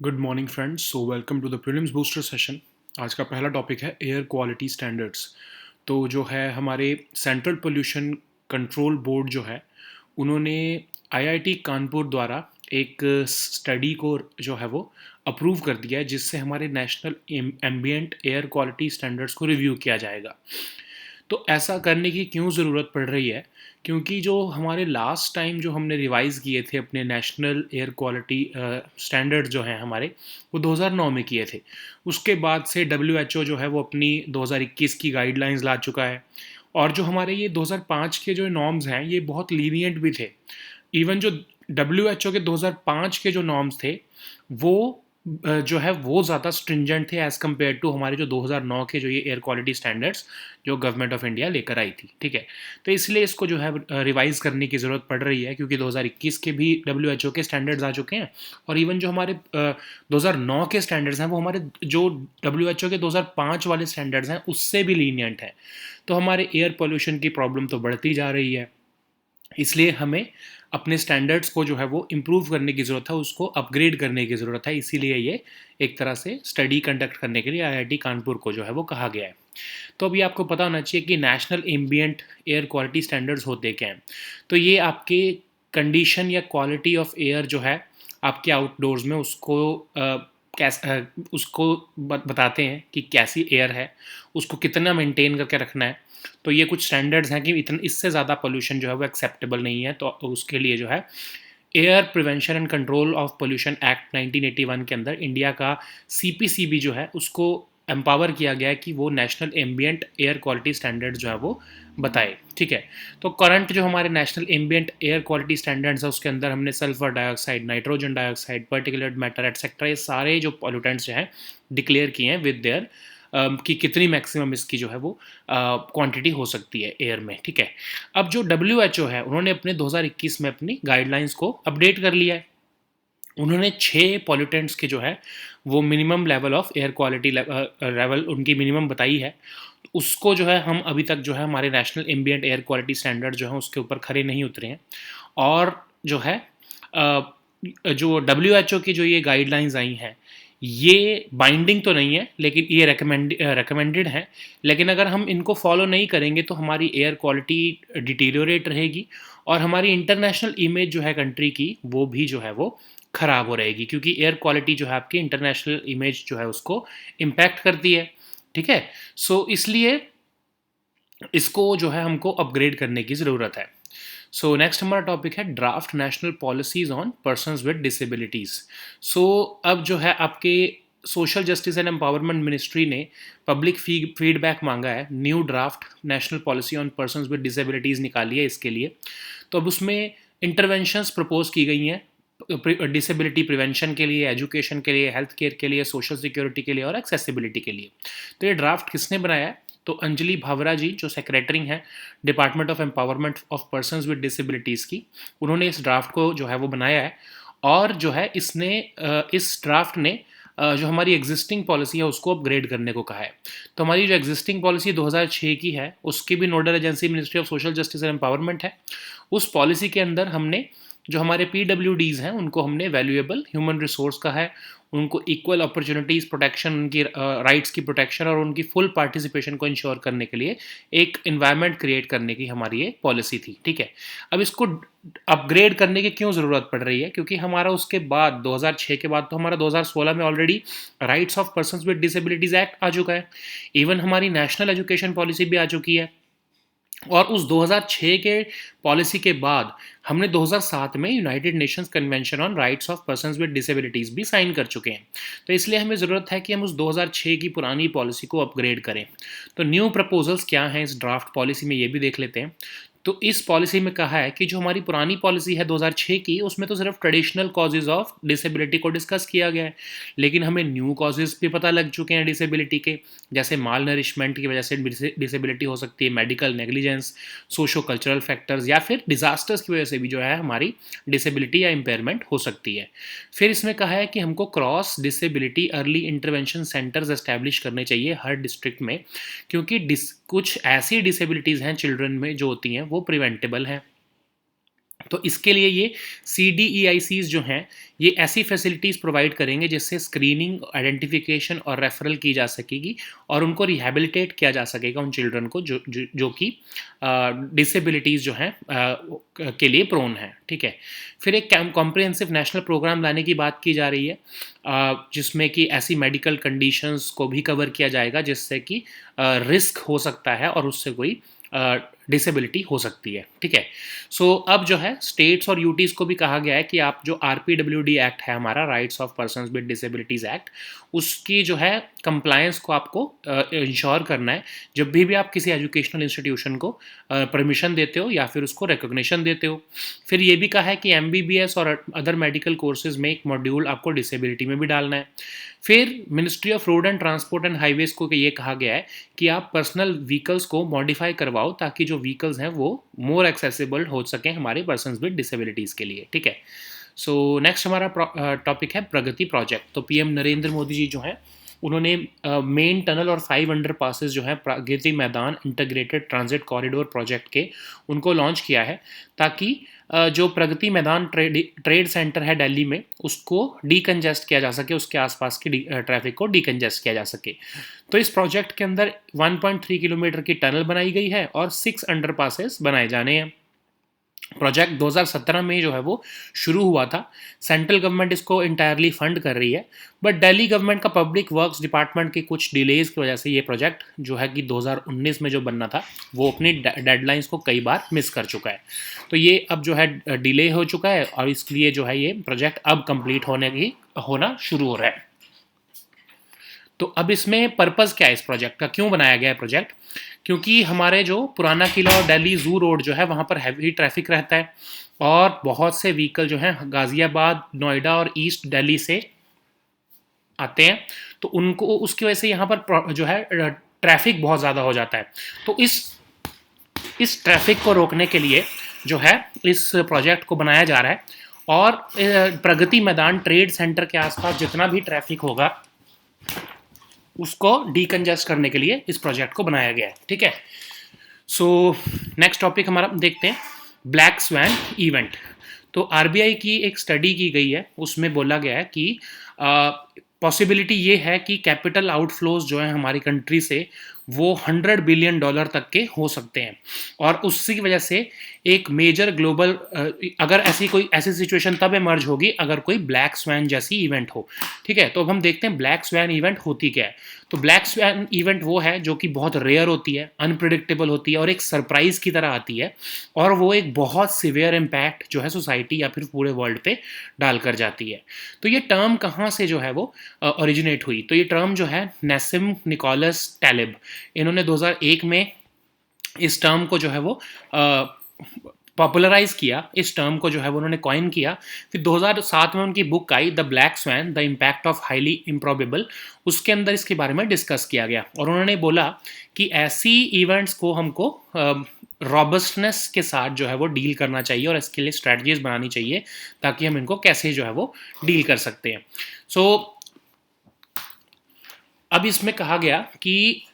Good morning friends. So welcome to the prelims booster session. आज का पहला topic है एयर क्वालिटी स्टैंडर्ड्स। तो जो है हमारे सेंट्रल पोल्यूशन कंट्रोल बोर्ड जो है उन्होंने आईआईटी कानपुर द्वारा एक स्टडी को जो है वो अप्रूव कर दिया है, जिससे हमारे national ambient air quality standards को रिव्यू किया जाएगा। तो ऐसा करने की क्यों ज़रूरत पड़ रही है? क्योंकि जो हमारे लास्ट टाइम जो हमने रिवाइज़ किए थे अपने नेशनल एयर क्वालिटी स्टैंडर्ड जो हैं हमारे, वो 2009 में किए थे। उसके बाद से डब्ल्यूएचओ जो है वो अपनी 2021 की गाइडलाइंस ला चुका है। और जो हमारे ये 2005 के जो नॉर्म्स हैं ये बहुत लीनिएंट भी थे। इवन जो डब्ल्यूएचओ के 2005 के जो नॉर्म्स थे वो जो है वो ज़्यादा स्ट्रिंजेंट थे एज़ कम्पेयर टू हमारे जो 2009 के जो ये एयर क्वालिटी स्टैंडर्ड्स जो गवर्नमेंट ऑफ इंडिया लेकर आई थी। ठीक है, तो इसलिए इसको जो है रिवाइज़ करने की ज़रूरत पड़ रही है, क्योंकि 2021 के भी डब्ल्यूएचओ के स्टैंडर्ड्स आ चुके हैं। और इवन जो हमारे 2009 के स्टैंडर्ड्स हैं वो हमारे जो डब्ल्यूएचओ के 2005 वाले स्टैंडर्ड्स हैं उससे भी लीनियंट हैं। तो हमारे एयर पोल्यूशन की प्रॉब्लम तो बढ़ती जा रही है, इसलिए हमें अपने स्टैंडर्ड्स को जो है वो इम्प्रूव करने की ज़रूरत है, उसको अपग्रेड करने की ज़रूरत है। इसीलिए ये एक तरह से स्टडी कंडक्ट करने के लिए आईआईटी कानपुर को जो है वो कहा गया है। तो अभी आपको पता होना चाहिए कि national ambient air quality standards होते क्या हैं। तो ये आपके कंडीशन या क्वालिटी ऑफ एयर जो है आपके आउटडोर्स में उसको उसको बताते हैं कि कैसी एयर है, उसको कितना मेंटेन करके रखना है। तो ये कुछ स्टैंडर्ड्स हैं कि इतना इससे ज़्यादा पोल्यूशन जो है वो एक्सेप्टेबल नहीं है। तो उसके लिए जो है air prevention and control of pollution act 1981 के अंदर इंडिया का सीपीसीबी जो है उसको एम्पावर किया गया है कि वो national ambient air quality standard जो है वो बताए। ठीक है, तो करंट जो हमारे national ambient air quality standards है उसके अंदर हमने sulphur dioxide, nitrogen dioxide, particular matter etcetera ये सारे जो पॉल्यूटेंट्स जो हैं डिक्लेयर किए हैं विद देयर कि कितनी मैक्सिमम इसकी जो है वो क्वांटिटी हो सकती है एयर में। ठीक है, अब जो डब्ल्यूएचओ है उन्होंने अपने 2021 में अपनी गाइडलाइंस को अपडेट कर लिया है। उन्होंने 6 पॉल्यूटेंट्स के जो है वो minimum level of air quality level उनकी मिनिमम बताई है। उसको जो है हम अभी तक जो है हमारे national ambient air quality standard जो है उसके ऊपर खरे नहीं उतरे हैं। और जो है जो डब्ल्यूएचओ की जो ये गाइडलाइंस आई हैं ये बाइंडिंग तो नहीं है, लेकिन ये रिकमेंडेड है। लेकिन अगर हम इनको फॉलो नहीं करेंगे तो हमारी एयर क्वालिटी डिटीरियोरेट रहेगी और हमारी इंटरनेशनल इमेज जो है कंट्री की वो भी जो है वो ख़राब हो रहेगी, क्योंकि एयर क्वालिटी जो है आपकी इंटरनेशनल इमेज जो है उसको इम्पैक्ट करती है। ठीक है, सो इसलिए इसको जो है हमको अपग्रेड करने की ज़रूरत है। सो नेक्स्ट हमारा टॉपिक है draft national policies on persons with disabilities. So अब जो है आपके social justice and empowerment ministry ने पब्लिक फीडबैक मांगा है, new draft national policy on persons with disabilities निकाली है इसके लिए। तो अब उसमें इंटरवेंशंस प्रपोज की गई हैं डिसेबिलिटी प्रिवेंशन के लिए, एजुकेशन के लिए, हेल्थ केयर के लिए, सोशल सिक्योरिटी के लिए और एक्सेसिबिलिटी के लिए। तो ये ड्राफ्ट किसने बनाया है? तो अंजलि भावरा जी जो सेक्रेटरी हैं department of empowerment of persons with disabilities की, उन्होंने इस ड्राफ्ट को जो है वो बनाया है। और जो है इस ड्राफ्ट ने जो हमारी एग्जिस्टिंग पॉलिसी है उसको अपग्रेड करने को कहा है। तो हमारी जो एग्जिस्टिंग पॉलिसी 2006 की है उसकी भी nodal agency ministry of social justice and empowerment है। उस पॉलिसी के अंदर हमने जो हमारे पीडब्ल्यूडीज़ हैं उनको हमने वैल्यूएबल ह्यूमन रिसोर्स कहा है, उनको इक्वल अपॉर्चुनिटीज़ प्रोटेक्शन, उनकी राइट्स की प्रोटेक्शन और उनकी फुल पार्टिसिपेशन को इंश्योर करने के लिए एक इन्वायरमेंट क्रिएट करने की हमारी ये पॉलिसी थी। ठीक है, अब इसको अपग्रेड करने की क्यों ज़रूरत पड़ रही है? क्योंकि हमारा उसके बाद 2006 के बाद तो हमारा 2016 में already rights of persons with disabilities act आ चुका है। इवन हमारी नेशनल एजुकेशन पॉलिसी भी आ चुकी है। और उस 2006 के पॉलिसी के बाद हमने 2007 में United Nations convention on rights of persons with disabilities भी साइन कर चुके हैं। तो इसलिए हमें ज़रूरत है कि हम उस 2006 की पुरानी पॉलिसी को अपग्रेड करें। तो न्यू प्रपोजल्स क्या हैं इस ड्राफ्ट पॉलिसी में, ये भी देख लेते हैं। तो इस पॉलिसी में कहा है कि जो हमारी पुरानी पॉलिसी है 2006 की, उसमें तो सिर्फ ट्रेडिशनल कॉजेज़ ऑफ डिसेबिलिटी को डिस्कस किया गया है, लेकिन हमें न्यू कॉजेज़ भी पता लग चुके हैं डिसेबिलिटी के, जैसे माल नरिशमेंट की वजह से डिसेबिलिटी हो सकती है, medical negligence, socio cultural factors या फिर डिजास्टर्स की वजह से भी जो है हमारी डिसेबिलिटी या इम्पेयरमेंट हो सकती है। फिर इसमें कहा है कि हमको cross disability early intervention centres establish करने चाहिए हर डिस्ट्रिक्ट में, क्योंकि कुछ ऐसी डिसेबिलिटीज़ हैं चिल्ड्रन में जो होती हैं वो प्रिवेंटेबल हैं। तो इसके लिए ये CDEICs जो हैं, ये ऐसी फैसिलिटीज़ प्रोवाइड करेंगे जिससे स्क्रीनिंग, आइडेंटिफिकेशन और रेफरल की जा सकेगी और उनको रिहैबिलिटेट किया जा सकेगा उन चिल्ड्रन को जो कि डिसेबिलिटीज़ जो हैं के लिए प्रोन है। ठीक है। फिर एक कॉम्प्रिहेंसिव नेशनल प्रोग्राम लाने की बात की जा रही है, जिसमें कि ऐसी मेडिकल कंडीशंस को भी कवर किया जाएगा जिससे कि रिस्क हो सकता है और उससे कोई डिसेबिलिटी हो सकती है। ठीक है। सो अब जो है स्टेट्स और यूटीज़ को भी कहा गया है कि आप जो RPWD एक्ट है हमारा, rights of persons with disabilities act, उसकी जो है कंप्लायंस को आपको इंश्योर करना है जब भी आप किसी एजुकेशनल इंस्टीट्यूशन को परमिशन देते हो या फिर उसको रिकॉग्निशन देते हो। फिर ये भी कहा है कि MBBS और अदर मेडिकल कोर्सेज में एक मॉड्यूल आपको डिसेबिलिटी में भी डालना है। फिर ministry of road and transport and highways को ये कहा गया है कि आप पर्सनल व्हीकल्स को मॉडिफाई करवाओ ताकि जो व्हीकल्स हैं वो मोर एक्सेसिबल हो सकें हमारे पर्सन्स विद डिसेबिलिटीज़ के लिए। ठीक है। सो नेक्स्ट हमारा टॉपिक है प्रगति प्रोजेक्ट। तो PM नरेंद्र मोदी जी जो हैं उन्होंने मेन टनल और 5 अंडर पासेस जो है Pragati Maidan integrated transit corridor project के, उनको लॉन्च किया है ताकि जो प्रगति मैदान ट्रेड सेंटर है दिल्ली में उसको डीकंजेस्ट किया जा सके, उसके आसपास की ट्रैफिक को डीकंजेस्ट किया जा सके। तो इस प्रोजेक्ट के अंदर 1.3 किलोमीटर की टनल बनाई गई है और 6 अंडर पासेस बनाए जाने हैं। प्रोजेक्ट 2017 में जो है वो शुरू हुआ था। सेंट्रल गवर्नमेंट इसको इंटायरली फंड कर रही है, बट दिल्ली गवर्नमेंट का पब्लिक वर्क्स डिपार्टमेंट के कुछ डिलेज की वजह से ये प्रोजेक्ट जो है कि 2019 में जो बनना था वो अपनी डेडलाइंस को कई बार मिस कर चुका है। तो ये अब जो है डिले हो चुका है और इसलिए जो है ये प्रोजेक्ट अब कंप्लीट होना शुरू हो रहा है। तो अब इसमें पर्पज़ क्या है इस प्रोजेक्ट का, क्यों बनाया गया है प्रोजेक्ट? क्योंकि हमारे जो पुराना किला और दिल्ली ज़ू रोड जो है वहाँ पर हैवी ट्रैफिक रहता है और बहुत से व्हीकल जो हैं गाज़ियाबाद, नोएडा और ईस्ट दिल्ली से आते हैं, तो उनको उसकी वजह से यहाँ पर जो है ट्रैफिक बहुत ज़्यादा हो जाता है। तो इस ट्रैफिक को रोकने के लिए जो है इस प्रोजेक्ट को बनाया जा रहा है और प्रगति मैदान ट्रेड सेंटर के आसपास जितना भी ट्रैफिक होगा उसको डीकंजेस्ट करने के लिए इस प्रोजेक्ट को बनाया गया है। ठीक है। सो नेक्स्ट टॉपिक हमारा देखते हैं, ब्लैक स्वैन इवेंट। तो RBI की एक स्टडी की गई है, उसमें बोला गया है कि पॉसिबिलिटी ये है कि कैपिटल आउटफ्लोज जो है हमारी कंट्री से वो $100 बिलियन तक के हो सकते हैं और उसकी वजह से एक मेजर ग्लोबल अगर ऐसी सिचुएशन तब इमर्ज होगी अगर कोई ब्लैक स्वैन जैसी इवेंट हो। ठीक है। तो अब हम देखते हैं ब्लैक स्वैन इवेंट होती क्या है। तो ब्लैक स्वैन इवेंट वो है जो कि बहुत रेयर होती है, अनप्रिडिक्टेबल होती है और एक सरप्राइज की तरह आती है और वो एक बहुत सिवियर इम्पैक्ट जो है सोसाइटी या फिर पूरे वर्ल्ड पे डाल कर जाती है। तो ये टर्म कहाँ से जो है वो ओरिजिनेट हुई? तो ये टर्म जो है नैसिम निकोलस टैलिब, इन्होंने 2001 में इस टर्म को जो है वो पॉपुलराइज किया, इस टर्म को जो है वो उन्होंने कॉइन किया। फिर 2007 में उनकी book I the black swan the impact of highly improbable, उसके अंदर इसके बारे में डिस्कस किया गया और उन्होंने बोला कि ऐसी इवेंट्स को हमको रॉबस्टनेस के साथ जो है वो डील करना चाहिए और इसके लिए स्ट्रैटेजीज बनानी चाहिए ताकि हम इनको कैसे जो है वो डील कर सकते हैं। सो अब इसमें कहा गया कि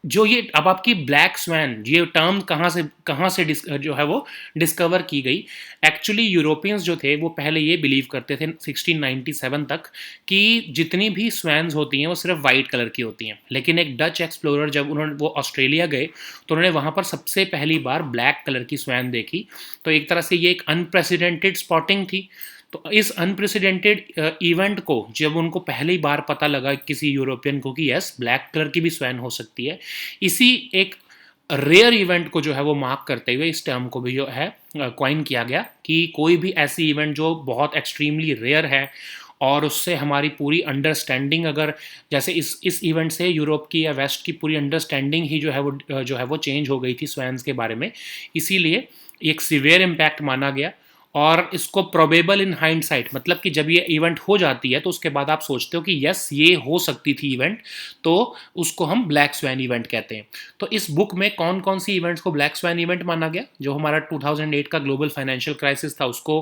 जो ये अब आपकी ब्लैक स्वैन ये टर्म कहाँ से जो है वो डिस्कवर की गई। एक्चुअली यूरोपियंस जो थे वो पहले ये बिलीव करते थे 1697 तक कि जितनी भी स्वैन्स होती हैं वो सिर्फ वाइट कलर की होती हैं, लेकिन एक डच एक्सप्लोरर जब वो ऑस्ट्रेलिया गए तो उन्होंने वहाँ पर सबसे पहली बार ब्लैक कलर की स्वैन देखी। तो एक तरह से ये एक अनप्रेसिडेंटेड स्पॉटिंग थी। तो इस अनप्रेसिडेंटेड इवेंट को जब उनको पहली बार पता लगा किसी यूरोपियन को कि यस ब्लैक कलर की भी स्वैन हो सकती है, इसी एक रेयर इवेंट को जो है वो मार्क करते हुए इस टर्म को भी जो है कॉइन किया गया कि कोई भी ऐसी इवेंट जो बहुत एक्सट्रीमली रेयर है और उससे हमारी पूरी अंडरस्टैंडिंग, अगर जैसे इस इवेंट से यूरोप की या वेस्ट की पूरी अंडरस्टैंडिंग ही जो है वो चेंज हो गई थी स्वैन्स के बारे में, इसीलिए एक सीवियर इम्पैक्ट माना गया। और इसको प्रोबेबल इन हाइंडसाइट, मतलब कि जब ये इवेंट हो जाती है तो उसके बाद आप सोचते हो कि यस ये हो सकती थी इवेंट, तो उसको हम ब्लैक स्वैन इवेंट कहते हैं। तो इस बुक में कौन कौन सी इवेंट्स को ब्लैक स्वैन इवेंट माना गया? जो हमारा 2008 का ग्लोबल फाइनेंशियल क्राइसिस था उसको,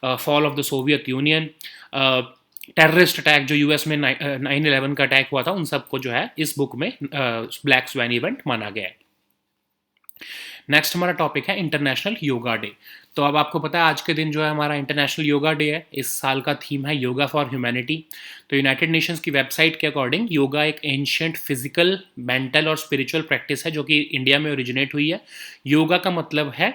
fall of the Soviet union, terrorist attack जो यूएस में 9/11 का अटैक हुआ था, उन सबको जो है इस बुक में ब्लैक स्वैन इवेंट माना गया है। नेक्स्ट हमारा टॉपिक है इंटरनेशनल योगा डे। तो अब आपको पता है आज के दिन जो है हमारा इंटरनेशनल योगा डे है। इस साल का थीम है योगा फॉर ह्यूमैनिटी। तो यूनाइटेड नेशंस की वेबसाइट के अकॉर्डिंग योगा एक एंशियंट फिजिकल, मेंटल और स्पिरिचुअल प्रैक्टिस है जो कि इंडिया में ओरिजिनेट हुई है। योगा का मतलब है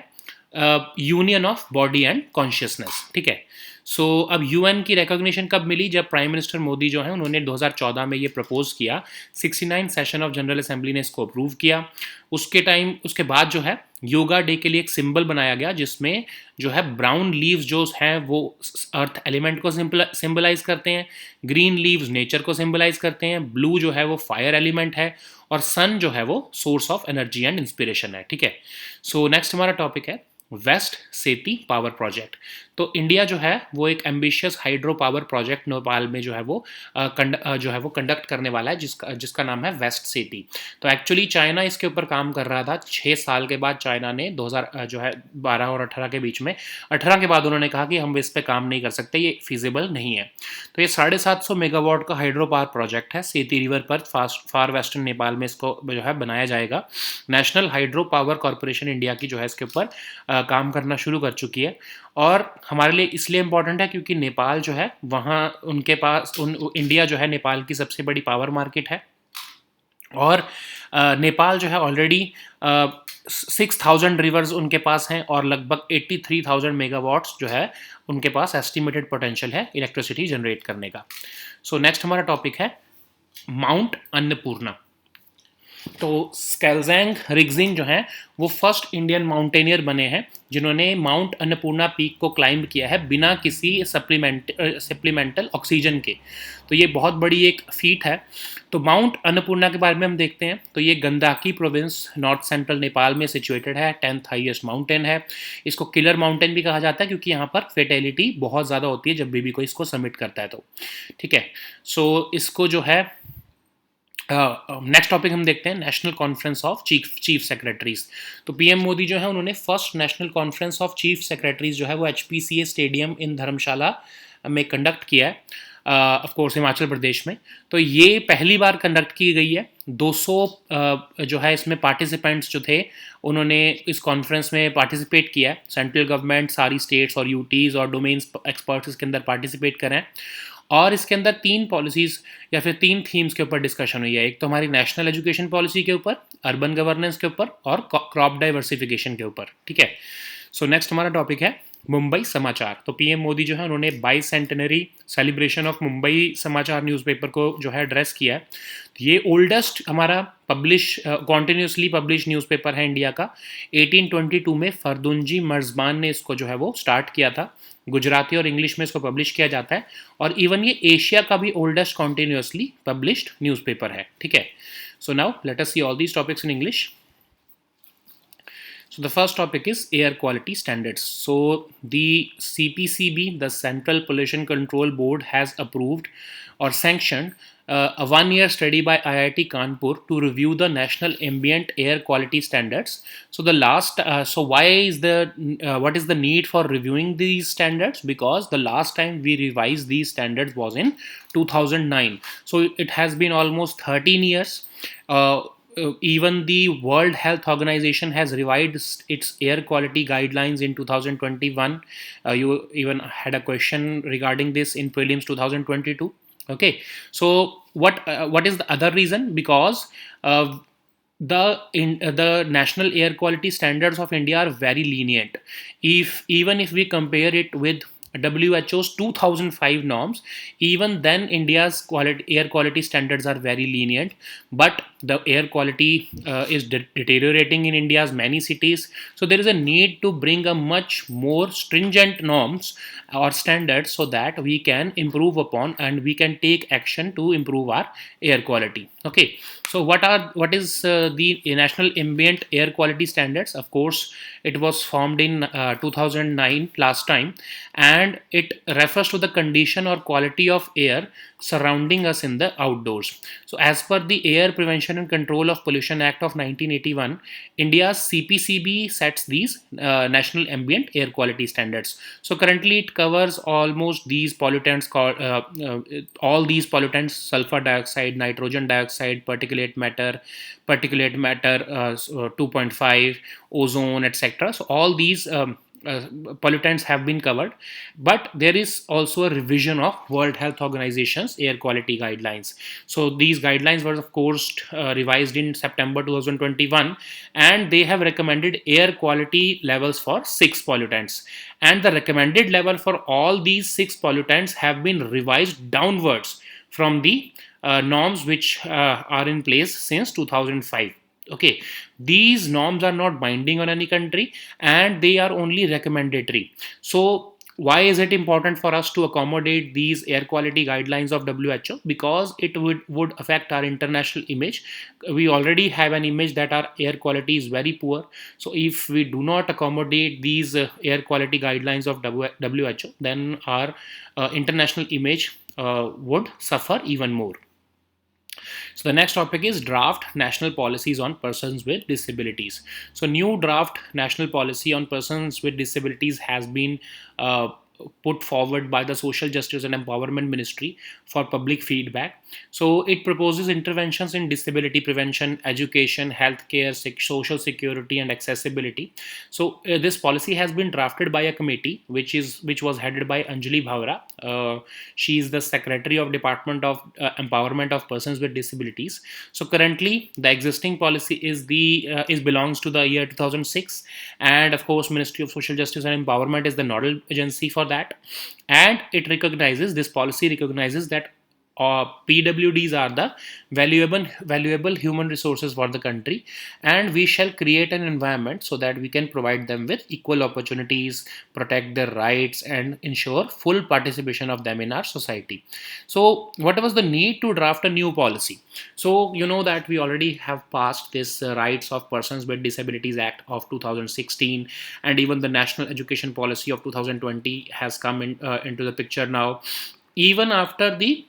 union of body and consciousness, ठीक है। सो अब यूएन की रिकॉग्निशन कब मिली? जब प्राइम मिनिस्टर मोदी जो है उन्होंने 2014 में ये प्रपोज किया, 69 सेशन ऑफ जनरल असेंबली ने इसको अप्रूव किया। उसके बाद जो है योगा डे के लिए एक सिंबल बनाया गया जिसमें जो है ब्राउन लीव्स जो हैं वो अर्थ एलिमेंट को सिंबलाइज करते हैं, ग्रीन लीव्स नेचर को सिंबलाइज करते हैं, ब्लू जो है वो फायर एलिमेंट है और सन जो है वो source of energy and inspiration है, ठीक है। सो नेक्स्ट हमारा टॉपिक है वेस्ट सेती पावर प्रोजेक्ट। तो इंडिया जो है वो एक ambitious hydro power project Nepal में जो है वो कंडक्ट करने वाला है जिसका नाम है वेस्ट सेती। तो एक्चुअली चाइना इसके ऊपर काम कर रहा था। 6 साल के बाद चाइना ने 2012 और 18 के बीच में, 18 के बाद उन्होंने कहा कि हम इस पर काम नहीं कर सकते, ये फिजिबल नहीं है। तो ये 750 मेगावाट का हाइड्रो पावर प्रोजेक्ट है सेती रिवर पर फार वेस्टर्न नेपाल में इसको जो है बनाया जाएगा। National hydro power corporation India की जो है इसके ऊपर काम करना शुरू कर चुकी है और हमारे लिए इसलिए इम्पॉर्टेंट है क्योंकि नेपाल जो है वहाँ उनके पास इंडिया जो है नेपाल की सबसे बड़ी पावर मार्केट है और नेपाल जो है ऑलरेडी 6000 रिवर्स उनके पास हैं और लगभग 83,000 मेगावाट्स जो है उनके पास एस्टिमेटेड पोटेंशियल है इलेक्ट्रिसिटी जनरेट करने का। सो नेक्स्ट हमारा टॉपिक है माउंट अन्नपूर्णा। तो स्केल्जेंग रिग्जिंग जो हैं वो फर्स्ट इंडियन माउंटेनियर बने हैं जिन्होंने माउंट अन्नपूर्णा पीक को क्लाइंब किया है बिना किसी सप्लीमेंटल ऑक्सीजन के। तो ये बहुत बड़ी एक फीट है। तो माउंट अन्नपूर्णा के बारे में हम देखते हैं तो ये गंदाकी प्रोविंस नॉर्थ सेंट्रल नेपाल में सिचुएटेड है, 10th हाईएस्ट माउंटेन है। इसको किलर माउंटेन भी कहा जाता है क्योंकि यहाँ पर फेटेलिटी बहुत ज़्यादा होती है जब भी कोई इसको सबमिट करता है तो, ठीक है। सो इसको जो है नेक्स्ट टॉपिक हम देखते हैं national conference of chief secretaries. तो पीएम मोदी जो है उन्होंने first national conference of chief secretaries जो है वो HPCA स्टेडियम इन धर्मशाला में कंडक्ट किया है, ऑफ कोर्स हिमाचल प्रदेश में। तो ये पहली बार कंडक्ट की गई है। 200 जो है इसमें पार्टिसिपेंट्स जो थे उन्होंने इस कॉन्फ्रेंस में पार्टिसिपेट किया है। सेंट्रल गवर्नमेंट, सारी स्टेट्स और यूटीज़ और डोमेन्स एक्सपर्ट्स इसके अंदर पार्टिसिपेट करें और इसके अंदर 3 पॉलिसीज़ या फिर 3 थीम्स के ऊपर डिस्कशन हुई है। एक तो हमारी नेशनल एजुकेशन पॉलिसी के ऊपर, अर्बन गवर्नेंस के ऊपर और क्रॉप डाइवर्सिफिकेशन के ऊपर, ठीक है। सो नेक्स्ट हमारा टॉपिक है मुंबई समाचार। तो पीएम मोदी जो है उन्होंने 22 सेंटेनरी सेलिब्रेशन ऑफ मुंबई समाचार न्यूज़पेपर को जो है एड्रेस किया है। ये ओल्डेस्ट हमारा कॉन्टिन्यूसली पब्लिश न्यूज़पेपर है इंडिया का। 1822 में फरदुंजी मर्जबान ने इसको जो है वो स्टार्ट किया था। गुजराती और इंग्लिश में इसको पब्लिश किया जाता है और इवन ये एशिया का भी ओल्डेस्ट कॉन्टिन्यूसली पब्लिश्ड न्यूज़पेपर है, ठीक है। So now let us see all these topics in English. So the first topic is air quality standards. So the CPCB, the Central Pollution Control Board, has approved or sanctioned a one-year study by IIT Kanpur to review the national ambient air quality standards. So what is the need for reviewing these standards? Because the last time we revised these standards was in 2009. So it has been almost 13 years. Even the World Health Organization has revised its air quality guidelines in 2021. You even had a question regarding this in prelims 2022. Okay, so what is the other reason? Because the national air quality standards of India are very lenient. Even if we compare it with WHO's 2005 norms, even then India's air quality standards are very lenient, but the air quality is deteriorating in India's many cities. So there is a need to bring a much more stringent norms or standards so that we can improve upon and we can take action to improve our air quality. Okay, so what is the national ambient air quality standards? Of course, it was formed in 2009 last time, and and it refers to the condition or quality of air surrounding us in the outdoors. So, as per the Air Prevention and Control of Pollution Act of 1981, India's CPCB sets these national ambient air quality standards. So, currently it covers almost these pollutants called all these pollutants: sulfur dioxide, nitrogen dioxide, particulate matter 2.5, ozone, etc. So all these pollutants have been covered, but there is also a revision of World Health Organization's air quality guidelines. So these guidelines were of course revised in September 2021, and they have recommended air quality levels for 6 pollutants, and the recommended level for all these 6 pollutants have been revised downwards from the norms which are in place since 2005. Okay, these norms are not binding on any country, and they are only recommendatory. So why is it important for us to accommodate these air quality guidelines of WHO? Because it would affect our international image. We already have an image that our air quality is very poor. So if we do not accommodate these air quality guidelines of WHO, then our international image would suffer even more. So the next topic is draft national policies on persons with disabilities. So new draft national policy on persons with disabilities has been put forward by the Social Justice and Empowerment Ministry for public feedback. So it proposes interventions in disability prevention, education, healthcare, social security, and accessibility. So this policy has been drafted by a committee which was headed by Anjali Bhavra. She is the Secretary of Department of Empowerment of Persons with Disabilities. So currently, the existing policy is belongs to the year 2006, and of course, Ministry of Social Justice and Empowerment is the nodal agency for that, and this policy recognizes that PWDs are the valuable human resources for the country, and we shall create an environment so that we can provide them with equal opportunities, protect their rights, and ensure full participation of them in our society. So what was the need to draft a new policy? So you know that we already have passed this Rights of Persons with Disabilities Act of 2016, and even the National Education Policy of 2020 has come into the picture now. Even after the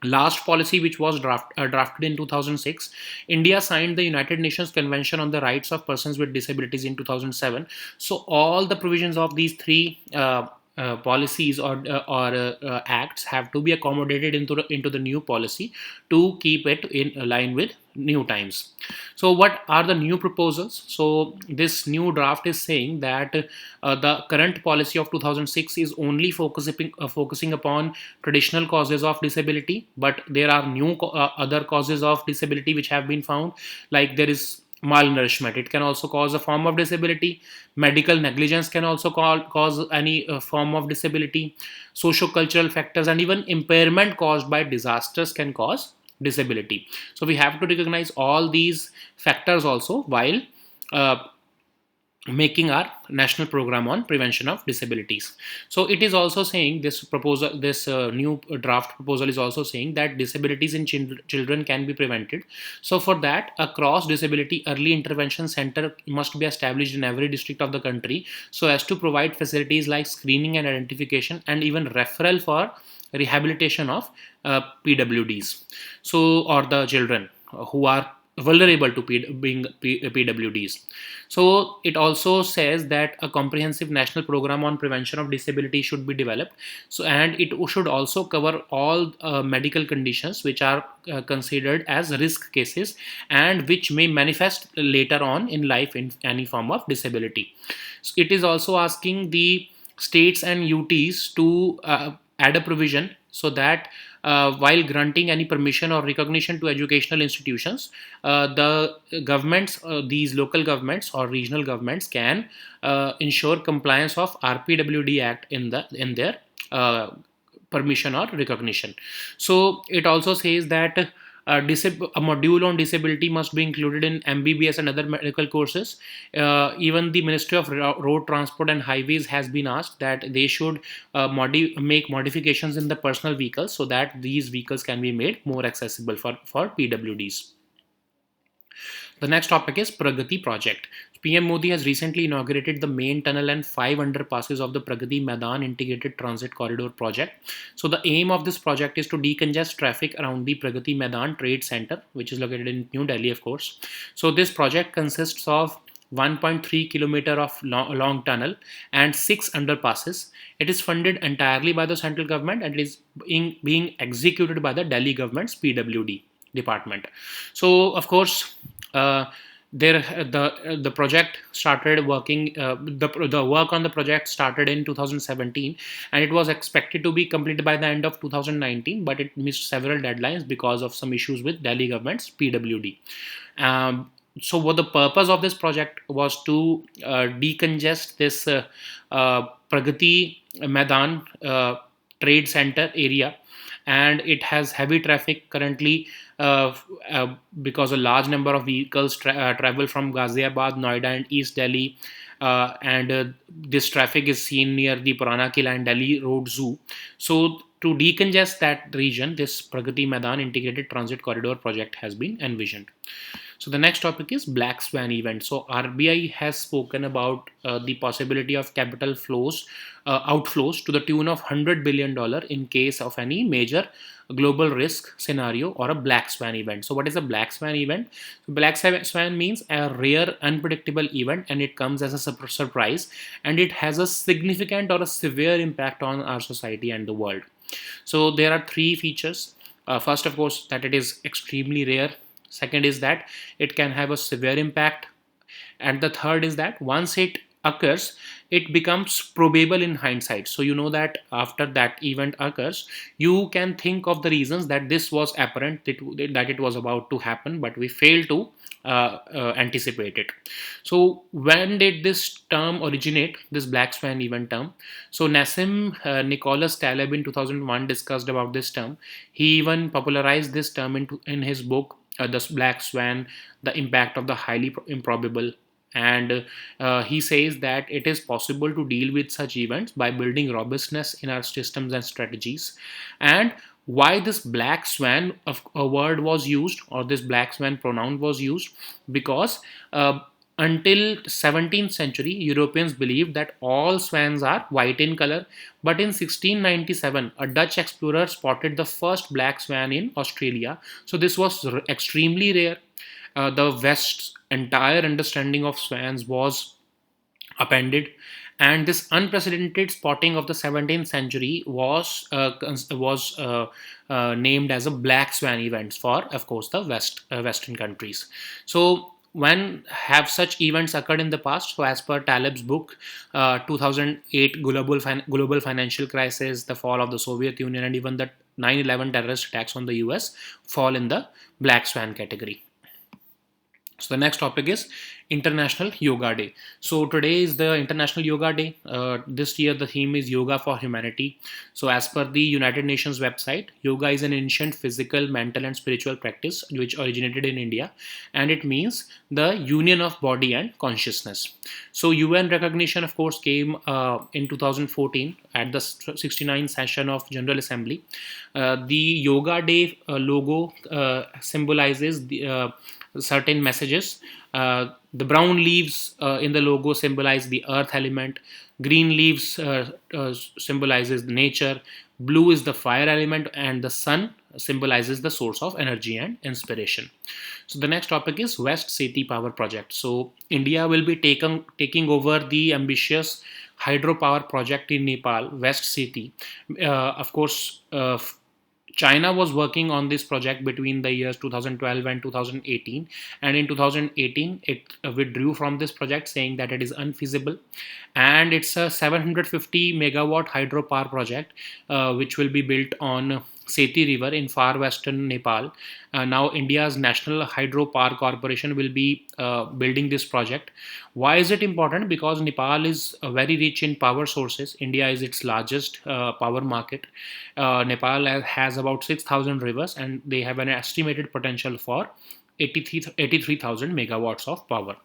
last policy, which was drafted in 2006, India signed the United Nations Convention on the Rights of Persons with Disabilities in 2007. So all the provisions of these three policies or acts have to be accommodated into the new policy to keep it in line with new times. So what are the new proposals? So this new draft is saying that the current policy of 2006 is only focusing upon traditional causes of disability, but there are new other causes of disability which have been found, like there is malnourishment. It can also cause a form of disability. Medical negligence can also cause any form of disability. Socio-cultural factors and even impairment caused by disasters can cause disability. So we have to recognize all these factors also while making our national program on prevention of disabilities. So it is also saying, this new draft proposal is also saying that disabilities in children can be prevented. So for that, a cross disability early intervention center must be established in every district of the country, so as to provide facilities like screening and identification, and even referral for rehabilitation of PWDs, so or the children who are vulnerable to being PWDs. So it also says that a comprehensive national program on prevention of disability should be developed. So, and it should also cover all medical conditions which are considered as risk cases and which may manifest later on in life in any form of disability. So it is also asking the states and UTs to add a provision so that while granting any permission or recognition to educational institutions, the governments, these local governments or regional governments, can ensure compliance of RPWD Act in their permission or recognition. So it also says that a module on disability must be included in MBBS and other medical courses. Even the Ministry of Road Transport and Highways has been asked that they should make modifications in the personal vehicles so that these vehicles can be made more accessible for PWDs. The next topic is Pragati project. PM Modi has recently inaugurated the main tunnel and 5 underpasses of the Pragati Maidan Integrated Transit Corridor project. So the aim of this project is to decongest traffic around the Pragati Maidan Trade Center, which is located in New Delhi, of course. So this project consists of 1.3 kilometer of long tunnel and 6 underpasses. It is funded entirely by the central government and is being executed by the Delhi government's PWD department. So of course, uh, there the project started working. The work on the project started in 2017, and it was expected to be completed by the end of 2019, but it missed several deadlines because of some issues with Delhi government's PWD. So what the purpose of this project was to decongest this Pragati Maidan trade center area, and it has heavy traffic currently because a large number of vehicles travel from Ghaziabad, Noida, and East Delhi. And this traffic is seen near the Purana Kila and Delhi Road Zoo. So, to decongest that region, this Pragati Maidan Integrated Transit Corridor project has been envisioned. So the next topic is Black Swan event. So RBI has spoken about the possibility of capital outflows to the tune of $100 billion in case of any major global risk scenario or a black swan event. So what is a black swan event? Black swan means a rare, unpredictable event, and it comes as a surprise, and it has a significant or a severe impact on our society and the world. So there are three features. First, of course, that it is extremely rare. Second is that it can have a severe impact. And the third is that once it occurs, it becomes probable in hindsight. So you know that after that event occurs, you can think of the reasons that this was apparent, that it was about to happen, but we failed to anticipate it. So when did this term originate, this black swan event term? So Nassim Nicholas Taleb in 2001 discussed about this term. He even popularized this term in his book, The Black Swan, The Impact of the Highly Improbable. And he says that it is possible to deal with such events by building robustness in our systems and strategies. And why this black swan of a word was used, or this black swan pronoun was used, because until 17th century, Europeans believed that all swans are white in color. But in 1697, a Dutch explorer spotted the first black swan in Australia. So this was extremely rare. The West's entire understanding of swans was upended, and this unprecedented spotting of the 17th century was named as a black swan event for, of course, the Western countries. So when have such events occurred in the past? So as per Taleb's book, 2008 global financial crisis, the fall of the Soviet Union, and even the 9/11 terrorist attacks on the US fall in the black swan category. So the next topic is International Yoga Day. So today is the International Yoga Day. This year the theme is Yoga for Humanity. So as per the United Nations website, yoga is an ancient physical, mental and spiritual practice which originated in India, and it means the union of body and consciousness. So UN recognition, of course, came in 2014 at the 69th session of General Assembly. The Yoga Day logo symbolizes certain messages. The brown leaves in the logo symbolize the earth element. Green leaves symbolizes nature. Blue is the fire element, and the sun symbolizes the source of energy and inspiration. So the next topic is West Seti Power Project. So India will be taking over the ambitious hydropower project in Nepal, West Seti. Of course, China was working on this project between the years 2012 and 2018, and in 2018 it withdrew from this project, saying that it is unfeasible. And it's a 750 megawatt hydropower project which will be built on Seti River in far western Nepal. Now India's National Hydropower Corporation will be building this project. Why is it important? Because Nepal is very rich in power sources. India is its largest power market. Nepal has about 6,000 rivers, and they have an estimated potential for 83,000 megawatts of power.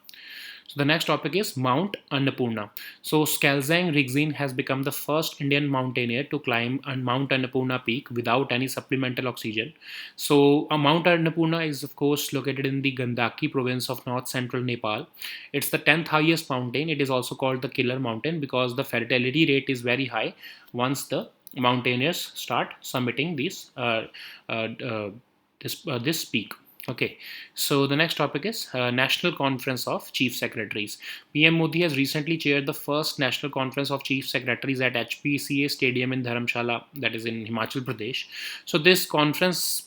So the next topic is Mount Annapurna. So Skalzang Ringzin has become the first Indian mountaineer to climb Mount Annapurna peak without any supplemental oxygen. So Mount Annapurna is of course located in the Gandaki province of north central Nepal. It's the 10th highest mountain. It is also called the killer mountain because the fertility rate is very high once the mountaineers start summiting uh, uh, this peak. Okay, so the next topic is National Conference of Chief Secretaries. PM Modi has recently chaired the first National Conference of Chief Secretaries at HPCA Stadium in Dharamshala, that is in Himachal Pradesh. So this conference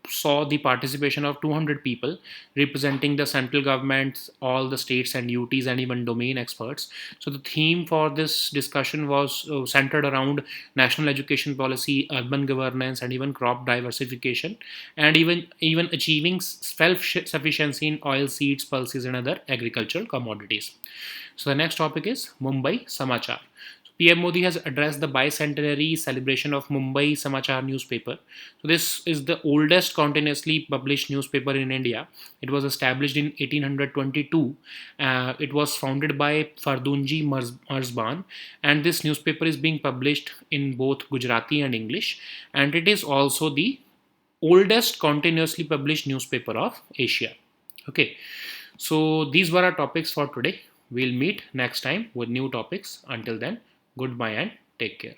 saw the participation of 200 people representing the central governments, all the states and UTs, and even domain experts. So the theme for this discussion was centered around national education policy, urban governance, and even crop diversification, and even achieving self-sufficiency in oil seeds, pulses, and other agricultural commodities. So the next topic is Mumbai Samachar. PM Modi has addressed the bicentenary celebration of Mumbai Samachar newspaper. So this is the oldest continuously published newspaper in India. It was established in 1822. It was founded by Fardunji Marzban, and this newspaper is being published in both Gujarati and English. And it is also the oldest continuously published newspaper of Asia. Okay, so these were our topics for today. We'll meet next time with new topics. Until then, goodbye and take care.